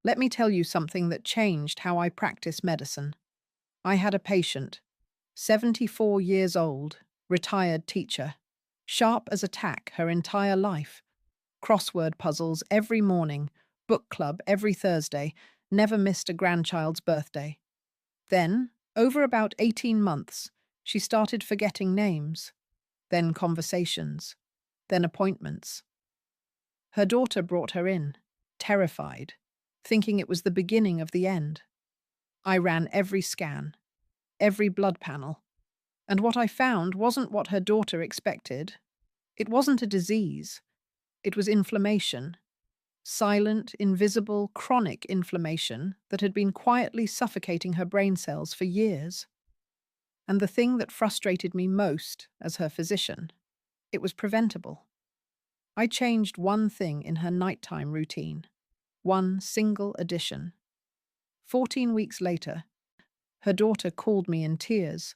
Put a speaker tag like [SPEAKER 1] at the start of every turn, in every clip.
[SPEAKER 1] Let me tell you something that changed how I practice medicine. I had a patient, 74 years old, retired teacher, sharp as a tack her entire life, crossword puzzles every morning, book club every Thursday, never missed a grandchild's birthday. Then, over about 18 months, she started forgetting names, then conversations, then appointments. Her daughter brought her in, terrified, thinking it was the beginning of the end. I ran every scan, every blood panel, and what I found wasn't what her daughter expected. It wasn't a disease. It was inflammation. Silent, invisible, chronic inflammation that had been quietly suffocating her brain cells for years. And the thing that frustrated me most as her physician, it was preventable. I changed one thing in her nighttime routine, one single addition. 14 weeks later, her daughter called me in tears,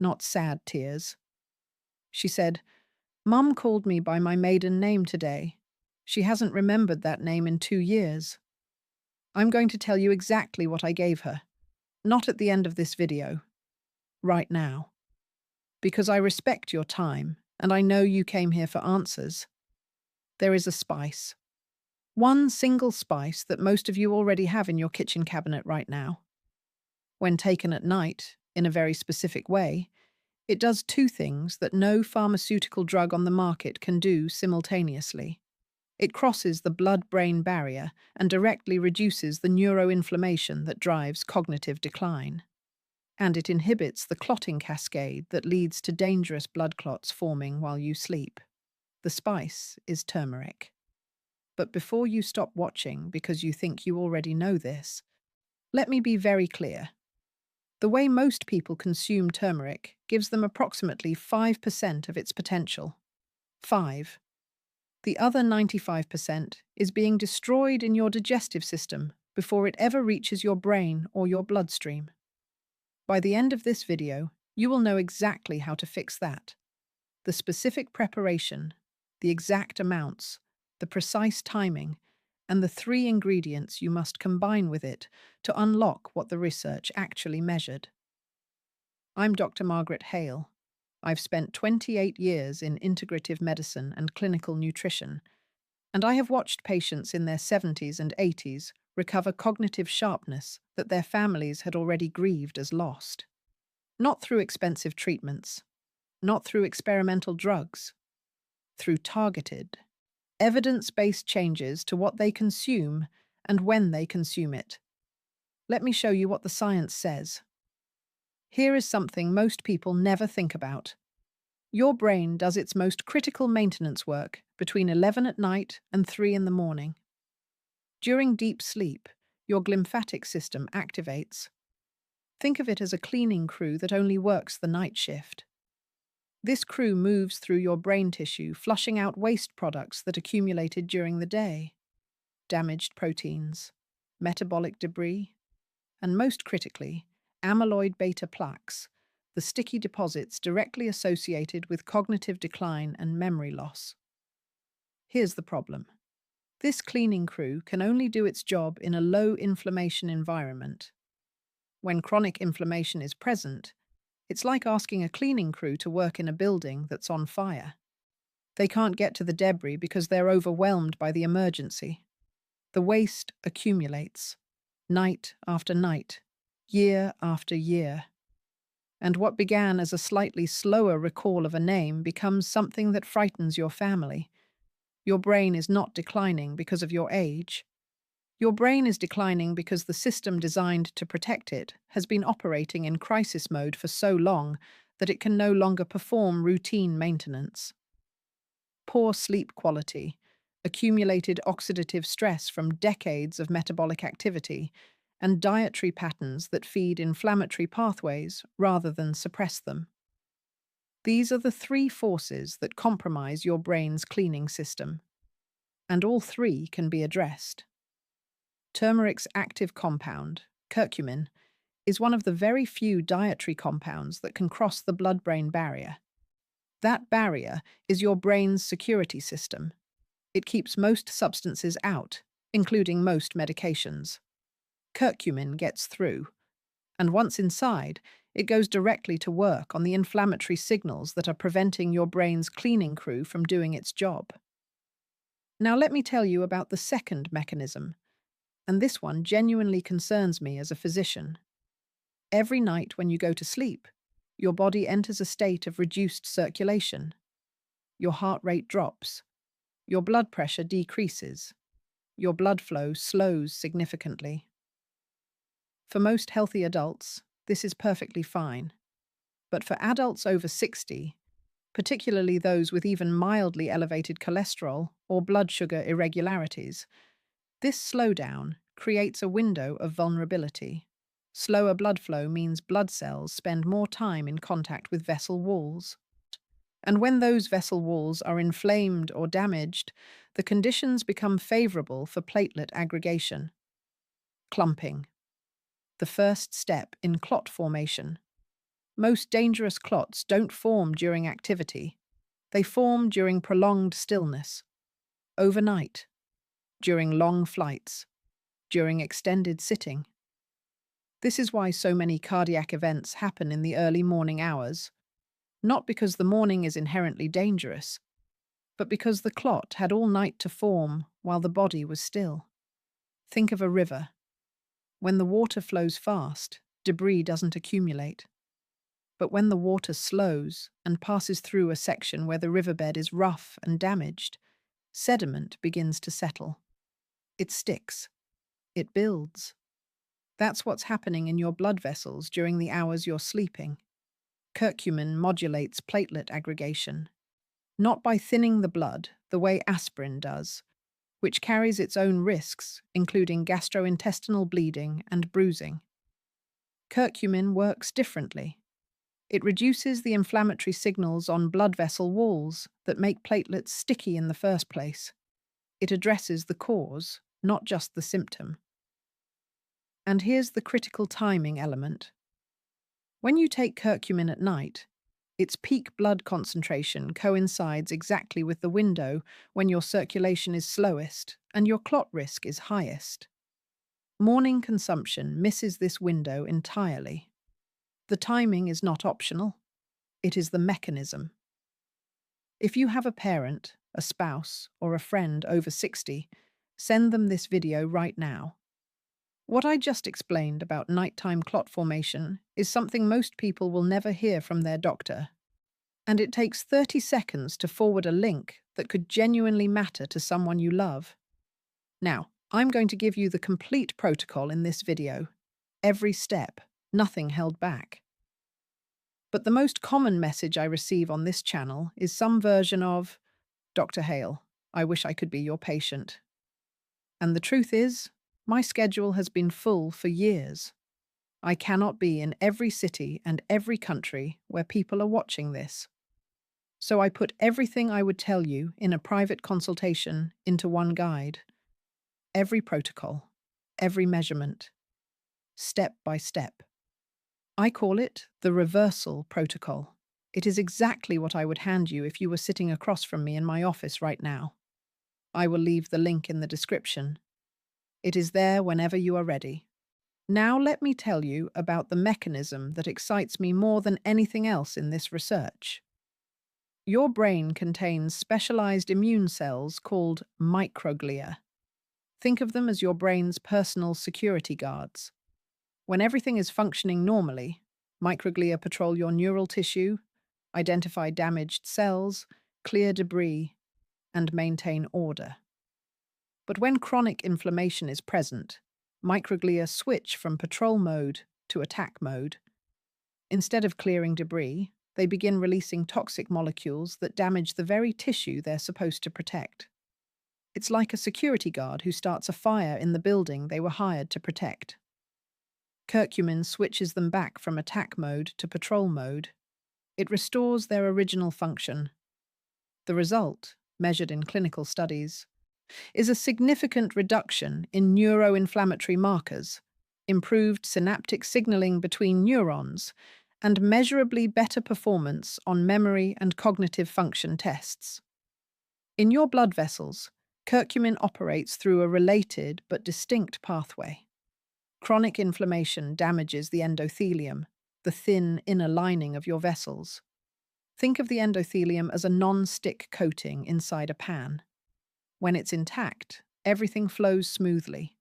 [SPEAKER 1] not sad tears. She said, "Mum called me by my maiden name today. She hasn't remembered that name in 2 years. I'm going to tell you exactly what I gave her. Not at the end of this video. Right now. Because I respect your time, and I know you came here for answers. There is a spice. One single spice that most of you already have in your kitchen cabinet right now. When taken at night, in a very specific way, it does two things that no pharmaceutical drug on the market can do simultaneously. It crosses the blood-brain barrier and directly reduces the neuroinflammation that drives cognitive decline. And it inhibits the clotting cascade that leads to dangerous blood clots forming while you sleep. The spice is turmeric. But before you stop watching because you think you already know this, let me be very clear. The way most people consume turmeric gives them approximately 5% of its potential. 5. The other 95% is being destroyed in your digestive system before it ever reaches your brain or your bloodstream. By the end of this video, you will know exactly how to fix that. The specific preparation, the exact amounts, the precise timing, and the 3 ingredients you must combine with it to unlock what the research actually measured. I'm Dr. Margaret Hale. I've spent 28 years in integrative medicine and clinical nutrition, and I have watched patients in their 70s and 80s recover cognitive sharpness that their families had already grieved as lost. Not through expensive treatments, not through experimental drugs, through targeted, evidence-based changes to what they consume and when they consume it. Let me show you what the science says. Here is something most people never think about. Your brain does its most critical maintenance work between 11 at night and 3 in the morning. During deep sleep, your glymphatic system activates. Think of it as a cleaning crew that only works the night shift. This crew moves through your brain tissue, flushing out waste products that accumulated during the day. Damaged proteins, metabolic debris, and most critically, amyloid beta plaques, the sticky deposits directly associated with cognitive decline and memory loss. Here's the problem. This cleaning crew can only do its job in a low-inflammation environment. When chronic inflammation is present, it's like asking a cleaning crew to work in a building that's on fire. They can't get to the debris because they're overwhelmed by the emergency. The waste accumulates, night after night, year after year. And what began as a slightly slower recall of a name becomes something that frightens your family. Your brain is not declining because of your age. Your brain is declining because the system designed to protect it has been operating in crisis mode for so long that it can no longer perform routine maintenance. Poor sleep quality, accumulated oxidative stress from decades of metabolic activity, and dietary patterns that feed inflammatory pathways rather than suppress them. These are the 3 forces that compromise your brain's cleaning system, and all 3 can be addressed. Turmeric's active compound, curcumin, is one of the very few dietary compounds that can cross the blood-brain barrier. That barrier is your brain's security system. It keeps most substances out, including most medications. curcumin gets through, and once inside, it goes directly to work on the inflammatory signals that are preventing your brain's cleaning crew from doing its job. Now let me tell you about the second mechanism, and this one genuinely concerns me as a physician. Every night when you go to sleep, your body enters a state of reduced circulation. Your heart rate drops, your blood pressure decreases, your blood flow slows significantly. For most healthy adults, this is perfectly fine. But for adults over 60, particularly those with even mildly elevated cholesterol or blood sugar irregularities, this slowdown creates a window of vulnerability. Slower blood flow means blood cells spend more time in contact with vessel walls. And when those vessel walls are inflamed or damaged, the conditions become favorable for platelet aggregation. Clumping, the first step in clot formation. Most dangerous clots don't form during activity. They form during prolonged stillness, overnight, during long flights, during extended sitting. This is why so many cardiac events happen in the early morning hours, not because the morning is inherently dangerous, but because the clot had all night to form while the body was still. Think of a river. When the water flows fast, debris doesn't accumulate. But when the water slows and passes through a section where the riverbed is rough and damaged, sediment begins to settle. It sticks. It builds. That's what's happening in your blood vessels during the hours you're sleeping. Curcumin modulates platelet aggregation, not by thinning the blood the way aspirin does, which carries its own risks, including gastrointestinal bleeding and bruising. Curcumin works differently. It reduces the inflammatory signals on blood vessel walls that make platelets sticky in the first place. It addresses the cause, not just the symptom. And here's the critical timing element. When you take curcumin at night, its peak blood concentration coincides exactly with the window when your circulation is slowest and your clot risk is highest. Morning consumption misses this window entirely. The timing is not optional. It is the mechanism. If you have a parent, a spouse, or a friend over 60, send them this video right now. What I just explained about nighttime clot formation is something most people will never hear from their doctor. And it takes 30 seconds to forward a link that could genuinely matter to someone you love. Now, I'm going to give you the complete protocol in this video. Every step, nothing held back. But the most common message I receive on this channel is some version of, "Dr. Hale, I wish I could be your patient." And the truth is, my schedule has been full for years. I cannot be in every city and every country where people are watching this. So I put everything I would tell you in a private consultation into one guide. Every protocol, every measurement, step by step. I call it the reversal protocol. It is exactly what I would hand you if you were sitting across from me in my office right now. I will leave the link in the description. It is there whenever you are ready. Now let me tell you about the mechanism that excites me more than anything else in this research. Your brain contains specialized immune cells called microglia. Think of them as your brain's personal security guards. When everything is functioning normally, microglia patrol your neural tissue, identify damaged cells, clear debris, and maintain order. But when chronic inflammation is present, microglia switch from patrol mode to attack mode. Instead of clearing debris, they begin releasing toxic molecules that damage the very tissue they're supposed to protect. It's like a security guard who starts a fire in the building they were hired to protect. Curcumin switches them back from attack mode to patrol mode. It restores their original function. The result, measured in clinical studies, is a significant reduction in neuroinflammatory markers, improved synaptic signaling between neurons, and measurably better performance on memory and cognitive function tests. In your blood vessels, curcumin operates through a related but distinct pathway. Chronic inflammation damages the endothelium, the thin inner lining of your vessels. Think of the endothelium as a non-stick coating inside a pan. When it's intact, everything flows smoothly.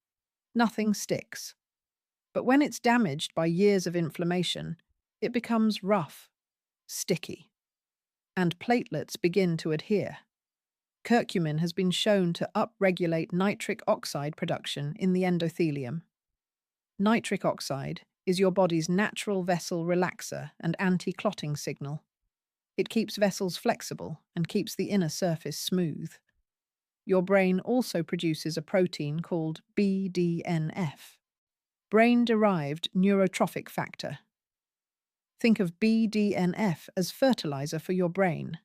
[SPEAKER 1] Nothing sticks. But when it's damaged by years of inflammation, it becomes rough, sticky, and platelets begin to adhere. Curcumin has been shown to upregulate nitric oxide production in the endothelium. Nitric oxide is your body's natural vessel relaxer and anti-clotting signal. It keeps vessels flexible and keeps the inner surface smooth. Your brain also produces a protein called BDNF, brain-derived neurotrophic factor. Think of BDNF as fertilizer for your brain.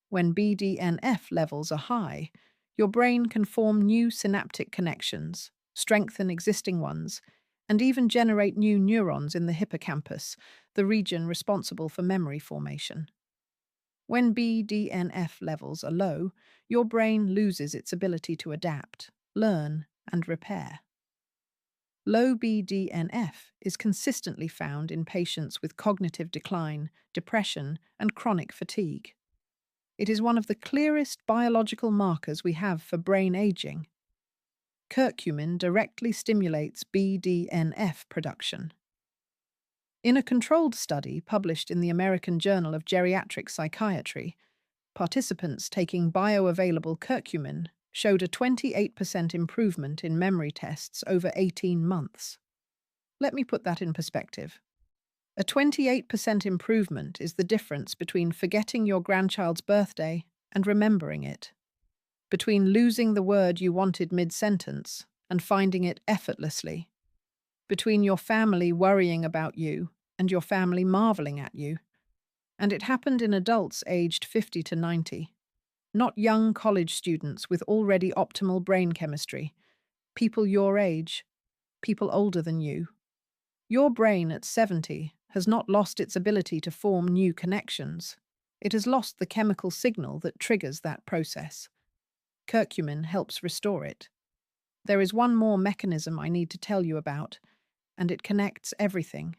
[SPEAKER 1] When BDNF levels are high, your brain can form new synaptic connections, strengthen existing ones, and even generate new neurons in the hippocampus, the region responsible for memory formation. When BDNF levels are low, your brain loses its ability to adapt, learn, and repair. Low BDNF is consistently found in patients with cognitive decline, depression, and chronic fatigue. It is one of the clearest biological markers we have for brain aging. Curcumin directly stimulates BDNF production. In a controlled study published in the American Journal of Geriatric Psychiatry, participants taking bioavailable curcumin showed a 28% improvement in memory tests over 18 months. Let me put that in perspective. A 28% improvement is the difference between forgetting your grandchild's birthday and remembering it, between losing the word you wanted mid-sentence and finding it effortlessly, between your family worrying about you and your family marveling at you. And it happened in adults aged 50 to 90, not young college students with already optimal brain chemistry, people your age, people older than you. Your brain at 70 has not lost its ability to form new connections. It has lost the chemical signal that triggers that process. Curcumin helps restore it. There is one more mechanism I need to tell you about, and it connects everything.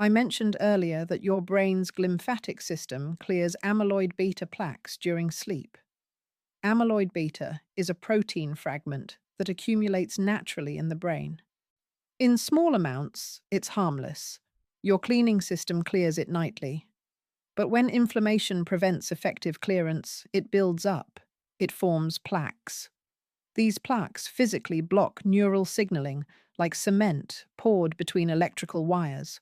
[SPEAKER 1] I mentioned earlier that your brain's glymphatic system clears amyloid beta plaques during sleep. Amyloid beta is a protein fragment that accumulates naturally in the brain. In small amounts, it's harmless. Your cleaning system clears it nightly. But when inflammation prevents effective clearance, it builds up. It forms plaques. These plaques physically block neural signaling like cement poured between electrical wires.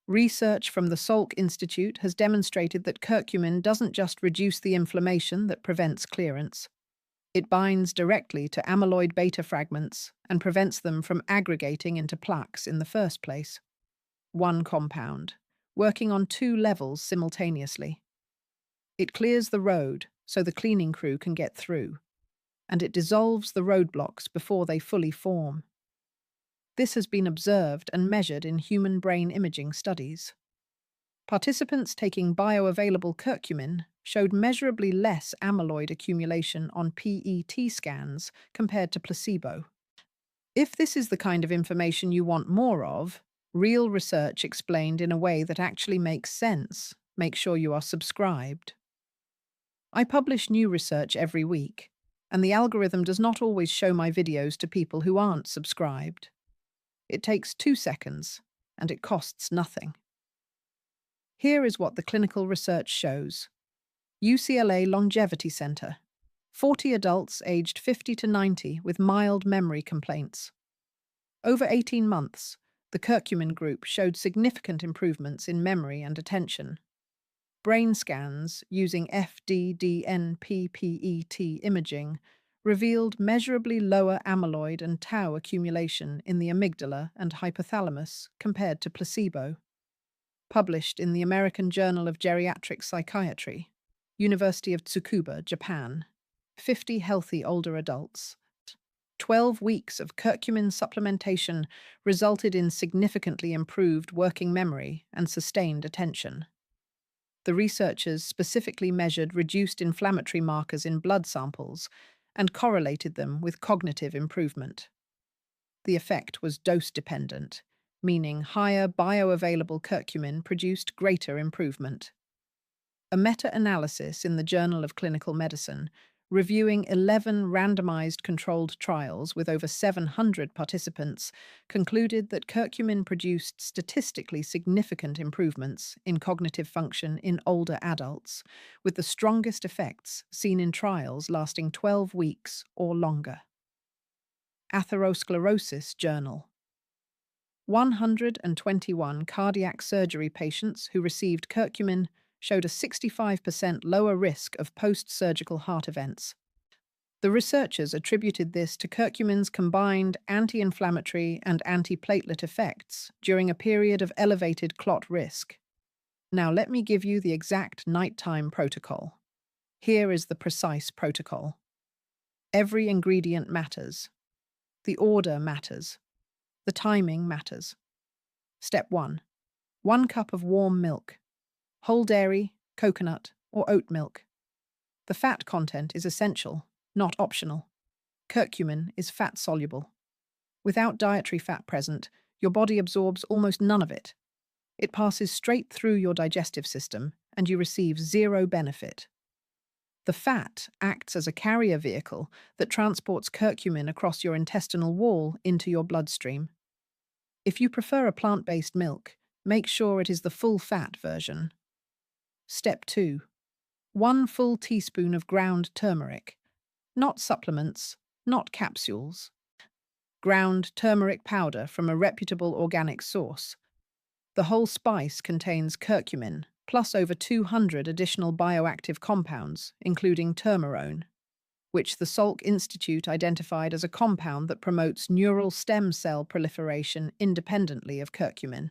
[SPEAKER 1] Research from the Salk Institute has demonstrated that curcumin doesn't just reduce the inflammation that prevents clearance. It binds directly to amyloid beta fragments and prevents them from aggregating into plaques in the first place. One compound, working on two levels simultaneously. It clears the road so the cleaning crew can get through, and it dissolves the roadblocks before they fully form. This has been observed and measured in human brain imaging studies. Participants taking bioavailable curcumin showed measurably less amyloid accumulation on PET scans compared to placebo. If this is the kind of information you want more of, real research explained in a way that actually makes sense, make sure you are subscribed. I publish new research every week, and the algorithm does not always show my videos to people who aren't subscribed. It takes 2 seconds, and it costs nothing. Here is what the clinical research shows. UCLA Longevity Center. 40 adults aged 50 to 90 with mild memory complaints. Over 18 months, the curcumin group showed significant improvements in memory and attention. Brain scans using FDDNP-PET imaging revealed measurably lower amyloid and tau accumulation in the amygdala and hypothalamus compared to placebo. Published in the American Journal of Geriatric Psychiatry, University of Tsukuba, Japan. 50 healthy older adults. 12 weeks of curcumin supplementation resulted in significantly improved working memory and sustained attention. The researchers specifically measured reduced inflammatory markers in blood samples and correlated them with cognitive improvement. The effect was dose-dependent, meaning higher bioavailable curcumin produced greater improvement. A meta-analysis in the Journal of Clinical Medicine, reviewing 11 randomized controlled trials with over 700 participants, concluded that curcumin produced statistically significant improvements in cognitive function in older adults, with the strongest effects seen in trials lasting 12 weeks or longer. Atherosclerosis Journal. 121 cardiac surgery patients who received curcumin showed a 65% lower risk of post-surgical heart events. The researchers attributed this to curcumin's combined anti-inflammatory and antiplatelet effects during a period of elevated clot risk. Now let me give you the exact nighttime protocol. Here is the precise protocol. Every ingredient matters. The order matters. The timing matters. Step 1. 1 cup of warm milk. Whole dairy, coconut, or oat milk. The fat content is essential, not optional. Curcumin is fat-soluble. Without dietary fat present, your body absorbs almost none of it. It passes straight through your digestive system, and you receive zero benefit. The fat acts as a carrier vehicle that transports curcumin across your intestinal wall into your bloodstream. If you prefer a plant-based milk, make sure it is the full-fat version. Step 2. 1 full teaspoon of ground turmeric. Not supplements, not capsules. Ground turmeric powder from a reputable organic source. The whole spice contains curcumin, plus over 200 additional bioactive compounds, including turmerone, which the Salk Institute identified as a compound that promotes neural stem cell proliferation independently of curcumin.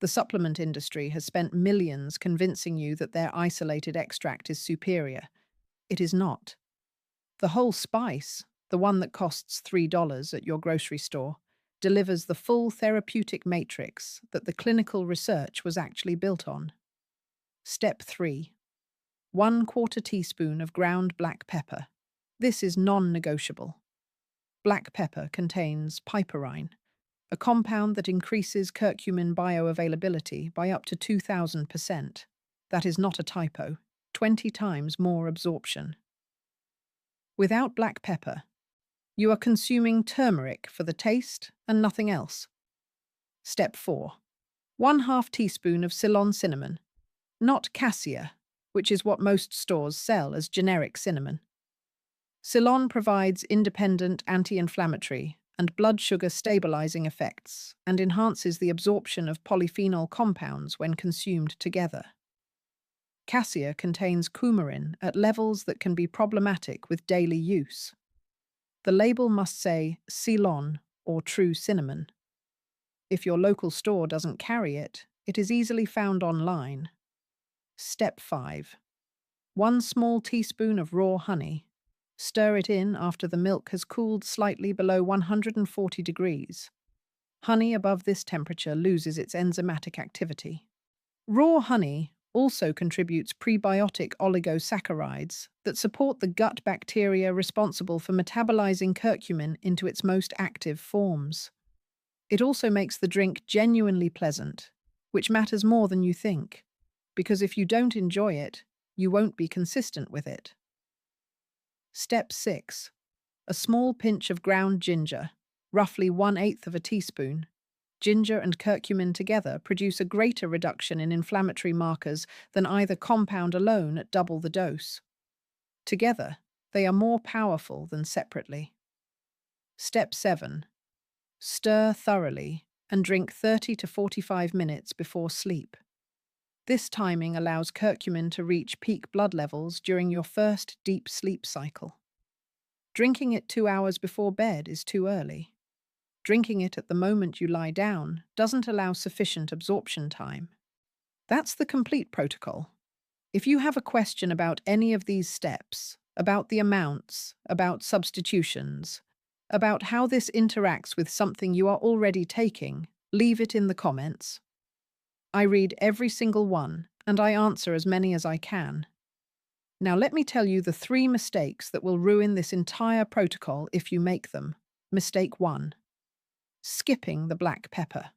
[SPEAKER 1] The supplement industry has spent millions convincing you that their isolated extract is superior. It is not. The whole spice, the one that costs $3 at your grocery store, delivers the full therapeutic matrix that the clinical research was actually built on. Step 3. 1/4 teaspoon of ground black pepper. This is non-negotiable. Black pepper contains piperine, a compound that increases curcumin bioavailability by up to 2,000%. That is not a typo, 20 times more absorption. Without black pepper, you are consuming turmeric for the taste and nothing else. Step 4. 1/2 teaspoon of Ceylon cinnamon, not cassia, which is what most stores sell as generic cinnamon. Ceylon provides independent anti-inflammatory and blood sugar stabilizing effects and enhances the absorption of polyphenol compounds when consumed together. Cassia contains coumarin at levels that can be problematic with daily use. The label must say Ceylon or true cinnamon. If your local store doesn't carry it, it is easily found online. Step 5. 1 small teaspoon of raw honey. Stir it in after the milk has cooled slightly below 140 degrees. Honey above this temperature loses its enzymatic activity. Raw honey also contributes prebiotic oligosaccharides that support the gut bacteria responsible for metabolizing curcumin into its most active forms. It also makes the drink genuinely pleasant, which matters more than you think, because if you don't enjoy it, you won't be consistent with it. Step 6. A small pinch of ground ginger, roughly 1/8 of a teaspoon. Ginger and curcumin together produce a greater reduction in inflammatory markers than either compound alone at double the dose. Together, they are more powerful than separately. Step 7. Stir thoroughly and drink 30 to 45 minutes before sleep. This timing allows curcumin to reach peak blood levels during your first deep sleep cycle. Drinking it 2 hours before bed is too early. Drinking it at the moment you lie down doesn't allow sufficient absorption time. That's the complete protocol. If you have a question about any of these steps, about the amounts, about substitutions, about how this interacts with something you are already taking, leave it in the comments. I read every single one, and I answer as many as I can. Now let me tell you the 3 mistakes that will ruin this entire protocol if you make them. Mistake 1. skipping the black pepper.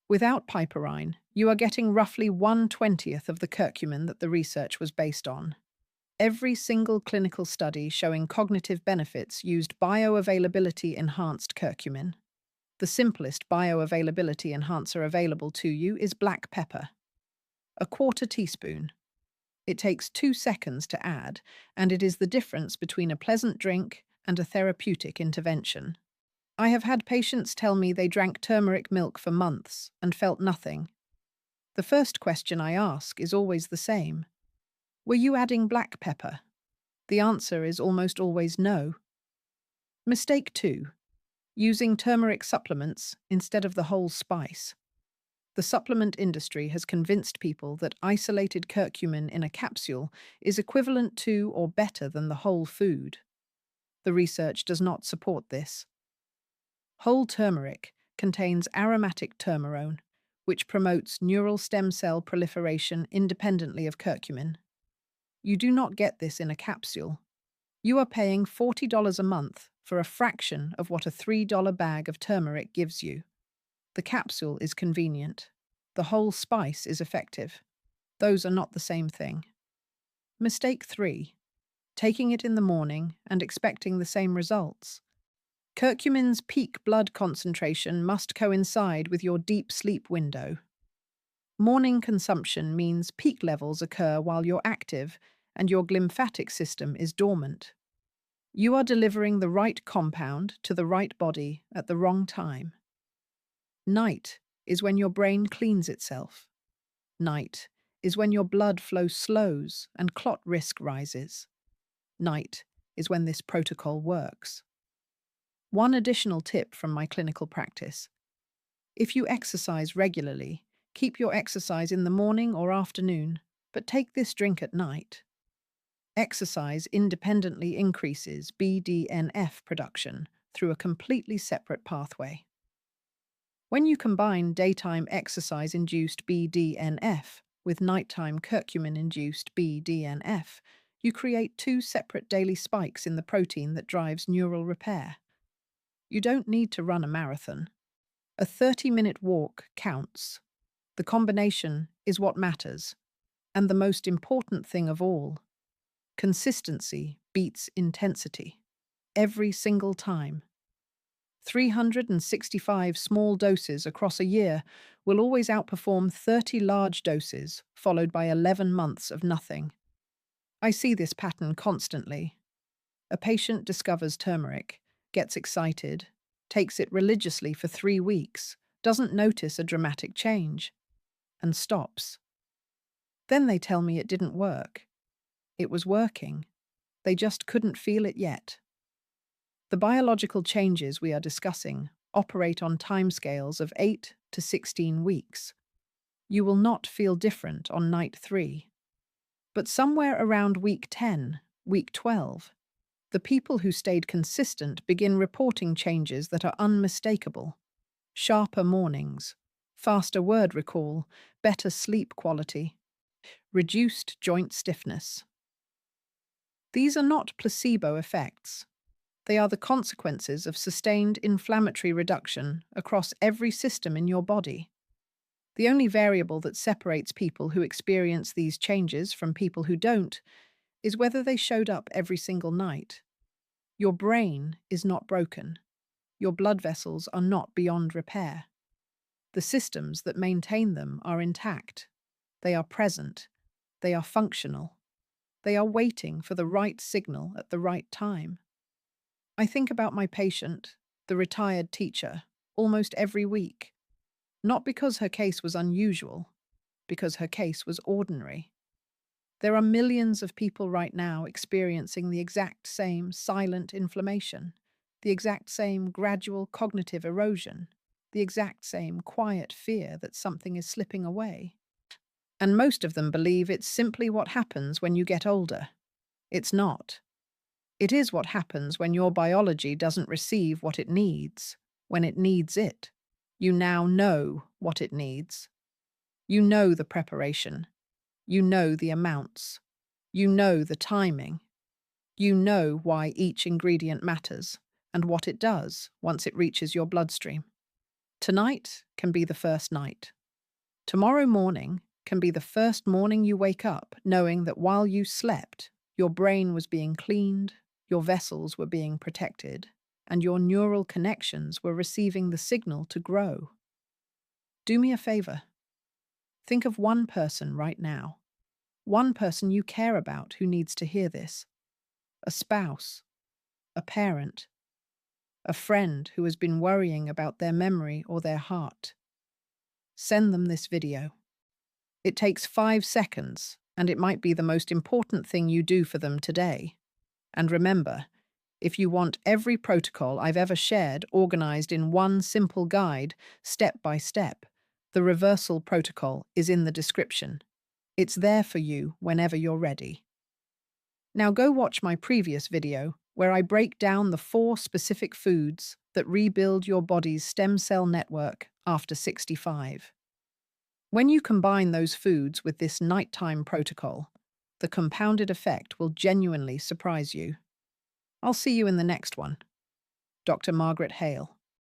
[SPEAKER 1] Without piperine, you are getting roughly 1/20th of the curcumin that the research was based on. Every single clinical study showing cognitive benefits used bioavailability enhanced curcumin. The simplest bioavailability enhancer available to you is black pepper. A quarter teaspoon. It takes 2 seconds to add, and it is the difference between a pleasant drink and a therapeutic intervention. I have had patients tell me they drank turmeric milk for months and felt nothing. The first question I ask is always the same. Were you adding black pepper? The answer is almost always no. Mistake 2. Using turmeric supplements instead of the whole spice. The supplement industry has convinced people that isolated curcumin in a capsule is equivalent to or better than the whole food. The research does not support this. Whole turmeric contains aromatic turmerone, which promotes neural stem cell proliferation independently of curcumin. You do not get this in a capsule. You are paying $40 a month for a fraction of what a $3 bag of turmeric gives you. The capsule is convenient. The whole spice is effective. Those are not the same thing. Mistake 3. Taking it in the morning and expecting the same results. Curcumin's peak blood concentration must coincide with your deep sleep window. Morning consumption means peak levels occur while you're active and your glymphatic system is dormant. You are delivering the right compound to the right body at the wrong time. Night is when your brain cleans itself. Night is when your blood flow slows and clot risk rises. Night is when this protocol works. One additional tip from my clinical practice. If you exercise regularly, keep your exercise in the morning or afternoon, but take this drink at night. Exercise independently increases BDNF production through a completely separate pathway. When you combine daytime exercise-induced BDNF with nighttime curcumin-induced BDNF, you create 2 separate daily spikes in the protein that drives neural repair. You don't need to run a marathon. A 30-minute walk counts. The combination is what matters. And the most important thing of all, consistency beats intensity. Every single time. 365 small doses across a year will always outperform 30 large doses, followed by 11 months of nothing. I see this pattern constantly. A patient discovers turmeric, gets excited, takes it religiously for 3 weeks, doesn't notice a dramatic change, and stops. Then they tell me it didn't work. It was working. They just couldn't feel it yet. The biological changes we are discussing operate on timescales of 8 to 16 weeks. You will not feel different on night 3. But somewhere around week 10, week 12, the people who stayed consistent begin reporting changes that are unmistakable. Sharper mornings, faster word recall, better sleep quality, reduced joint stiffness. These are not placebo effects. They are the consequences of sustained inflammatory reduction across every system in your body. The only variable that separates people who experience these changes from people who don't is whether they showed up every single night. Your brain is not broken. Your blood vessels are not beyond repair. The systems that maintain them are intact. They are present. They are functional. They are waiting for the right signal at the right time. I think about my patient, the retired teacher, almost every week. Not because her case was unusual, because her case was ordinary. There are millions of people right now experiencing the exact same silent inflammation, the exact same gradual cognitive erosion, the exact same quiet fear that something is slipping away. And most of them believe it's simply what happens when you get older. It's not. It is what happens when your biology doesn't receive what it needs, when it needs it. You now know what it needs. You know the preparation. You know the amounts. You know the timing. You know why each ingredient matters. and what it does once it reaches your bloodstream. Tonight can be the first night. Tomorrow morning can be the first morning you wake up knowing that while you slept, your brain was being cleaned, your vessels were being protected, and your neural connections were receiving the signal to grow. Do me a favor. Think of one person right now. One person you care about who needs to hear this. A spouse, a parent, a friend who has been worrying about their memory or their heart. Send them this video. It takes 5 seconds, and it might be the most important thing you do for them today. And remember, if you want every protocol I've ever shared organized in one simple guide, step by step, the reversal protocol is in the description. It's there for you whenever you're ready. Now go watch my previous video where I break down the 4 specific foods that rebuild your body's stem cell network after 65. When you combine those foods with this nighttime protocol, the compounded effect will genuinely surprise you. I'll see you in the next one. Dr. Margaret Hale.